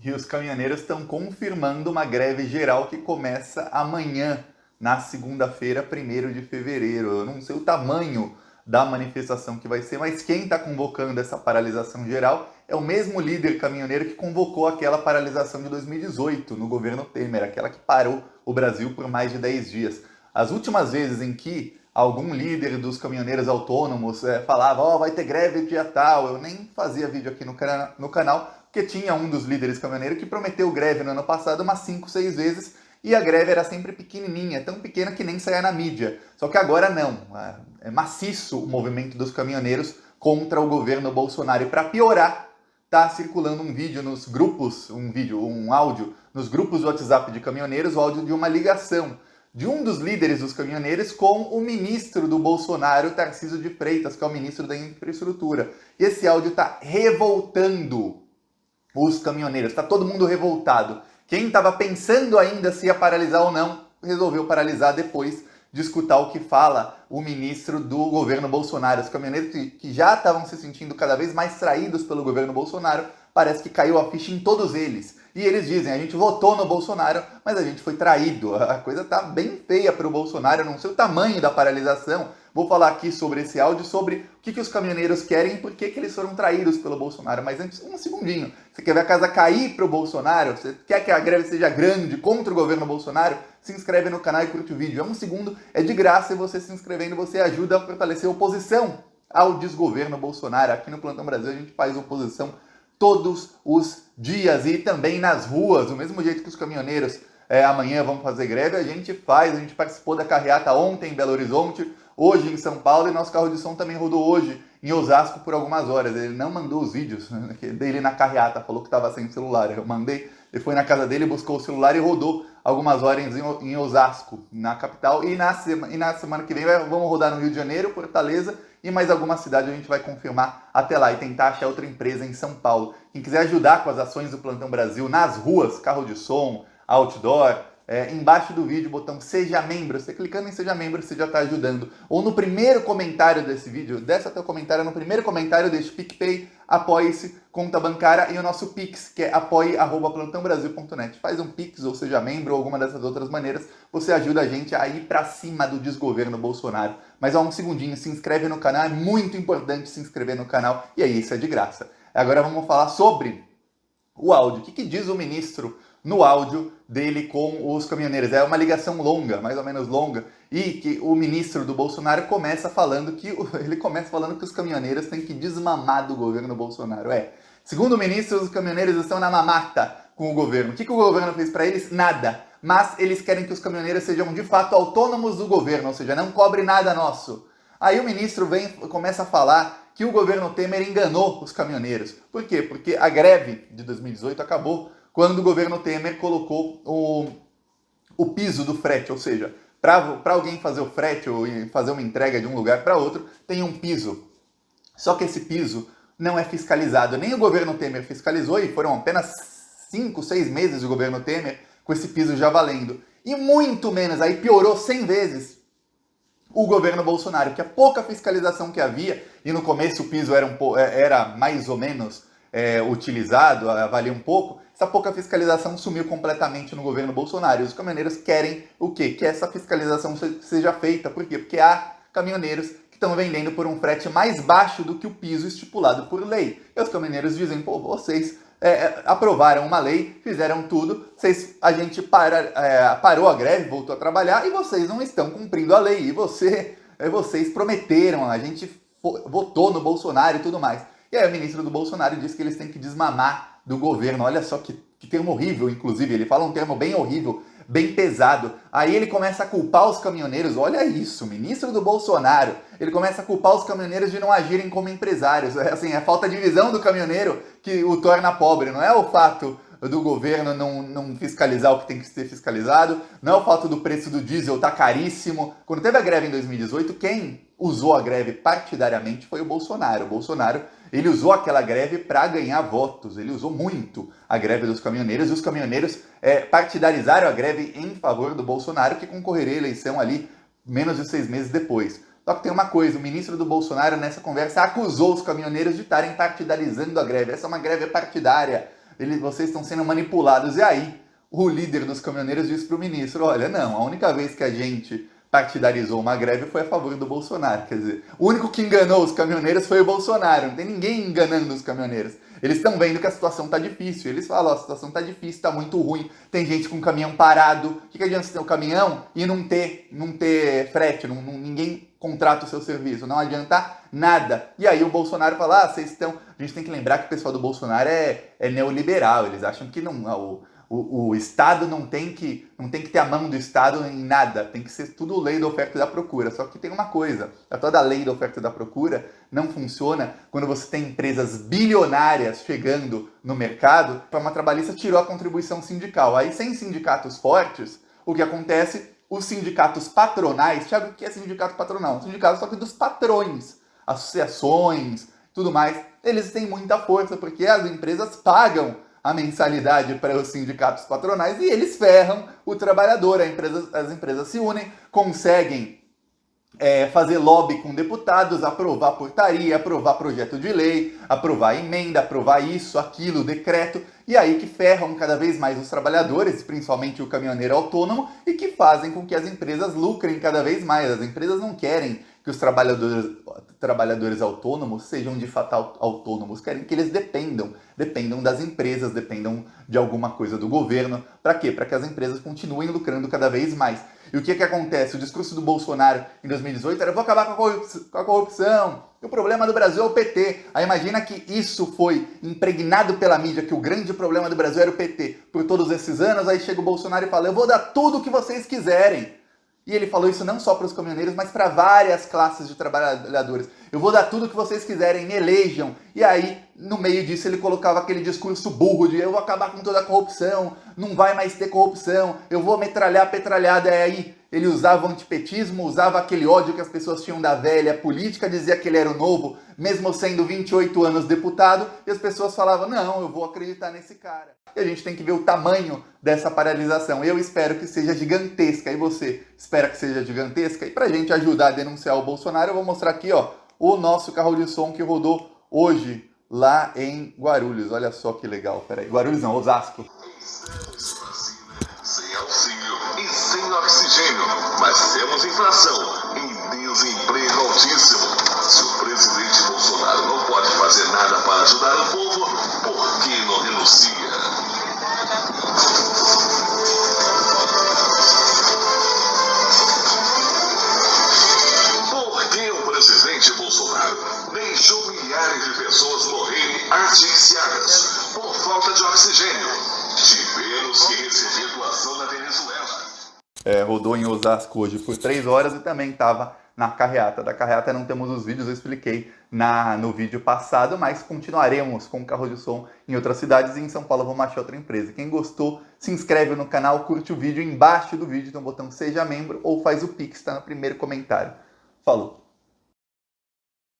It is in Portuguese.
E os caminhoneiros estão confirmando uma greve geral que começa amanhã, na segunda-feira, 1º de fevereiro. Eu não sei o tamanho da manifestação que vai ser, mas quem está convocando essa paralisação geral é o mesmo líder caminhoneiro que convocou aquela paralisação de 2018 no governo Temer, aquela que parou o Brasil por mais de 10 dias. As últimas vezes em que algum líder dos caminhoneiros autônomos falava, vai ter greve dia tal, eu nem fazia vídeo aqui no canal, porque tinha um dos líderes caminhoneiros que prometeu greve no ano passado umas 5, 6 vezes, e a greve era sempre pequenininha, tão pequena que nem saía na mídia. Só que agora não, é maciço o movimento dos caminhoneiros contra o governo Bolsonaro. E para piorar, tá circulando um vídeo nos grupos, um áudio nos grupos do WhatsApp de caminhoneiros, o áudio de uma ligação de um dos líderes dos caminhoneiros com o ministro do Bolsonaro, Tarcísio de Freitas, que é o ministro da Infraestrutura. E esse áudio está revoltando os caminhoneiros, está todo mundo revoltado. Quem estava pensando ainda se ia paralisar ou não, resolveu paralisar depois de escutar o que fala o ministro do governo Bolsonaro. Os caminhoneiros que já estavam se sentindo cada vez mais traídos pelo governo Bolsonaro, parece que caiu a ficha em todos eles. E eles dizem, a gente votou no Bolsonaro, mas a gente foi traído. A coisa tá bem feia para o Bolsonaro, eu não sei o tamanho da paralisação. Vou falar aqui sobre esse áudio, sobre o que os caminhoneiros querem e por que eles foram traídos pelo Bolsonaro. Mas antes, um segundinho. Você quer ver a casa cair para o Bolsonaro? Você quer que a greve seja grande contra o governo Bolsonaro? Se inscreve no canal e curte o vídeo. É um segundo, é de graça, e você se inscrevendo, você ajuda a fortalecer a oposição ao desgoverno Bolsonaro. Aqui no Plantão Brasil a gente faz oposição todos os dias e também nas ruas, do mesmo jeito que os caminhoneiros amanhã vão fazer greve, a gente participou da carreata ontem em Belo Horizonte, hoje em São Paulo, e nosso carro de som também rodou hoje em Osasco por algumas horas. Ele não mandou os vídeos dele na carreata, falou que estava sem celular, eu mandei, ele foi na casa dele, buscou o celular e rodou algumas horas em Osasco, na capital, e na semana que vem vamos rodar no Rio de Janeiro, Fortaleza, e mais alguma cidade a gente vai confirmar até lá e tentar achar outra empresa em São Paulo. Quem quiser ajudar com as ações do Plantão Brasil nas ruas, carro de som, outdoor, embaixo do vídeo, botão Seja Membro. Você clicando em Seja Membro, você já está ajudando. Ou no primeiro comentário desse vídeo, desce até o comentário, no primeiro comentário deixe PicPay, Apoie-se, conta bancária e o nosso Pix, que é apoie@plantãobrasil.net. Faz um Pix ou seja membro ou alguma dessas outras maneiras, você ajuda a gente a ir para cima do desgoverno Bolsonaro. Mas um segundinho, se inscreve no canal, é muito importante se inscrever no canal e aí isso é de graça. Agora vamos falar sobre o áudio. O que diz o ministro no áudio dele com os caminhoneiros? É uma ligação longa, mais ou menos longa, e que o ministro do Bolsonaro começa falando que os caminhoneiros têm que desmamar do governo Bolsonaro. Segundo o ministro, os caminhoneiros estão na mamata com o governo. O que o governo fez para eles? Nada. Mas eles querem que os caminhoneiros sejam de fato autônomos do governo, ou seja, não cobre nada nosso. Aí o ministro começa a falar que o governo Temer enganou os caminhoneiros. Por quê? Porque a greve de 2018 acabou quando o governo Temer colocou o piso do frete, ou seja, para alguém fazer o frete ou fazer uma entrega de um lugar para outro, tem um piso. Só que esse piso não é fiscalizado. Nem o governo Temer fiscalizou, e foram apenas 5, 6 meses do governo Temer com esse piso já valendo. E muito menos, aí piorou 100 vezes, o governo Bolsonaro, que a pouca fiscalização que havia, e no começo o piso era mais ou menos utilizado, valia um pouco, essa pouca fiscalização sumiu completamente no governo Bolsonaro. E os caminhoneiros querem o quê? Que essa fiscalização seja feita. Por quê? Porque há caminhoneiros que estão vendendo por um frete mais baixo do que o piso estipulado por lei. E os caminhoneiros dizem, vocês aprovaram uma lei, fizeram tudo, a gente parou a greve, voltou a trabalhar, e vocês não estão cumprindo a lei. E vocês prometeram, a gente votou no Bolsonaro e tudo mais. E aí o ministro do Bolsonaro diz que eles têm que desmamar do governo. Olha só que termo horrível, inclusive. Ele fala um termo bem horrível, bem pesado. Aí ele começa a culpar os caminhoneiros. Olha isso, ministro do Bolsonaro. Ele começa a culpar os caminhoneiros de não agirem como empresários. É a falta de visão do caminhoneiro que o torna pobre. Não é o fato do governo não fiscalizar o que tem que ser fiscalizado. Não é o fato do preço do diesel estar caríssimo. Quando teve a greve em 2018, quem usou a greve partidariamente foi o Bolsonaro. O Bolsonaro, ele usou aquela greve para ganhar votos. Ele usou muito a greve dos caminhoneiros. E os caminhoneiros partidarizaram a greve em favor do Bolsonaro, que concorreria à eleição ali menos de 6 meses depois. Só que tem uma coisa, o ministro do Bolsonaro nessa conversa acusou os caminhoneiros de estarem partidarizando a greve. Essa é uma greve partidária. vocês estão sendo manipulados. E aí, o líder dos caminhoneiros disse para o ministro, olha, não, a única vez que a gente partidarizou uma greve foi a favor do Bolsonaro. Quer dizer, o único que enganou os caminhoneiros foi o Bolsonaro, não tem ninguém enganando os caminhoneiros. Eles estão vendo que a situação está difícil, eles falam, a situação está difícil, está muito ruim, tem gente com o caminhão parado, o que adianta você ter um caminhão e não ter frete, ninguém contrata o seu serviço, não adianta nada. E aí o Bolsonaro fala, a gente tem que lembrar que o pessoal do Bolsonaro é neoliberal, eles acham que o Estado não tem que ter a mão do Estado em nada, tem que ser tudo lei da oferta e da procura. Só que tem uma coisa, a toda lei da oferta e da procura não funciona quando você tem empresas bilionárias chegando no mercado. A reforma trabalhista tirou a contribuição sindical. Aí, sem sindicatos fortes, o que acontece? Os sindicatos patronais, Thiago, o que é sindicato patronal? Sindicato só que dos patrões, associações, tudo mais, eles têm muita força, porque as empresas pagam a mensalidade para os sindicatos patronais e eles ferram o trabalhador. As empresas se unem, conseguem fazer lobby com deputados, aprovar portaria, aprovar projeto de lei, aprovar emenda, aprovar isso, aquilo, decreto, e aí que ferram cada vez mais os trabalhadores, principalmente o caminhoneiro autônomo, e que fazem com que as empresas lucrem cada vez mais. As empresas não querem que os trabalhadores autônomos sejam de fato autônomos, querem que eles dependam das empresas, dependam de alguma coisa do governo. Para quê? Para que as empresas continuem lucrando cada vez mais. E o que acontece? O discurso do Bolsonaro em 2018 era: vou acabar com a corrupção, o problema do Brasil é o PT. Aí imagina que isso foi impregnado pela mídia, que o grande problema do Brasil era o PT por todos esses anos. Aí chega o Bolsonaro e fala: eu vou dar tudo o que vocês quiserem. E ele falou isso não só para os caminhoneiros, mas para várias classes de trabalhadores. Eu vou dar tudo o que vocês quiserem, me elejam. E aí, no meio disso, ele colocava aquele discurso burro de: eu vou acabar com toda a corrupção, não vai mais ter corrupção, eu vou metralhar a petralhada. E aí ele usava o antipetismo, usava aquele ódio que as pessoas tinham da velha política, dizia que ele era o novo, mesmo sendo 28 anos deputado, e as pessoas falavam: não, eu vou acreditar nesse cara. E a gente tem que ver o tamanho dessa paralisação. Eu espero que seja gigantesca. E você espera que seja gigantesca? E pra gente ajudar a denunciar o Bolsonaro, eu vou mostrar aqui, ó, o nosso carro de som que rodou hoje lá em Guarulhos. Olha só que legal. Peraí, Guarulhos não, Osasco. Sem auxílio e sem oxigênio, mas temos inflação e desemprego altíssimo. Se o presidente Bolsonaro não pode fazer nada para ajudar o povo, por que não renuncia? Por que o presidente Bolsonaro deixou milhares de pessoas morrerem asfixiadas por falta de oxigênio? Tivemos que receber doação na Venezuela. Rodou em Osasco hoje por 3 horas e também estava na carreata. Da carreata não temos os vídeos, eu expliquei no vídeo passado, mas continuaremos com o carro de som em outras cidades, e em São Paulo vamos achar outra empresa. Quem gostou, se inscreve no canal, curte o vídeo, embaixo do vídeo tem um botão Seja Membro ou faz o Pix, está no primeiro comentário. Falou!